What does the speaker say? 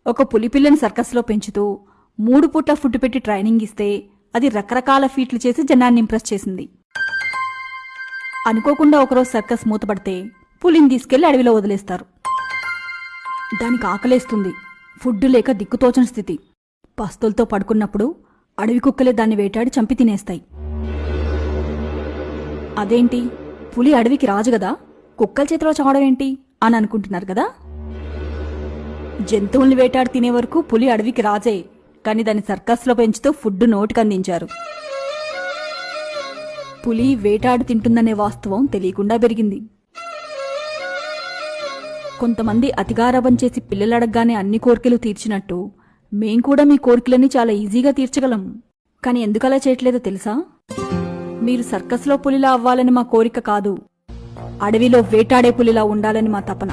ఒక పులిపిల్లని సర్కస్లో పెంచుతూ 3 పూట్ల ఫుడ్ పెట్టి ట్రైనింగ్ ఇస్తే అది రకరకాల ఫీట్లు చేసి జనాన్ని ఇంప్రెస్ చేసింది. అనుకోకుండా ఒకరోజు సర్కస్ మూతపడితే పులిని తీసుకెళ్లి అడవిలో వదిలేస్తారు. దానికి ఆకలేస్తుంది. ఫుడ్ లేక దిక్కుతోచని స్థితి. పస్తులతో పడుకున్నప్పుడు అడవి కుక్కలే దాన్ని వేటాడి చంపి తినేస్తాయి. అదేంటి, పులి అడవికి రాజు గదా, కుక్కల చేతిలో చావడం ఏంటి అని అనుకుంటున్నారు కదా. జంతువుల్ని వేటాడి తినే వరకు పులి అడవికి రాజే, కానీ దాన్ని సర్కస్లో పెంచుతూ ఫుడ్ నోటికి అందించారు. పులి వేటాడి తింటుందనే వాస్తవం తెలియకుండా పెరిగింది. కొంతమంది అతిగారాబం చేసి పిల్లలు అడగగానే అన్ని కోరికలు తీర్చినట్టు మేం కూడా మీ కోరికలన్నీ చాలా ఈజీగా తీర్చగలం. కానీ ఎందుకలా చేయట్లేదో తెలుసా? మీరు సర్కస్లో పులిలా అవ్వాలని మా కోరిక కాదు, అడవిలో వేటాడే పులిలా ఉండాలని మా తపన.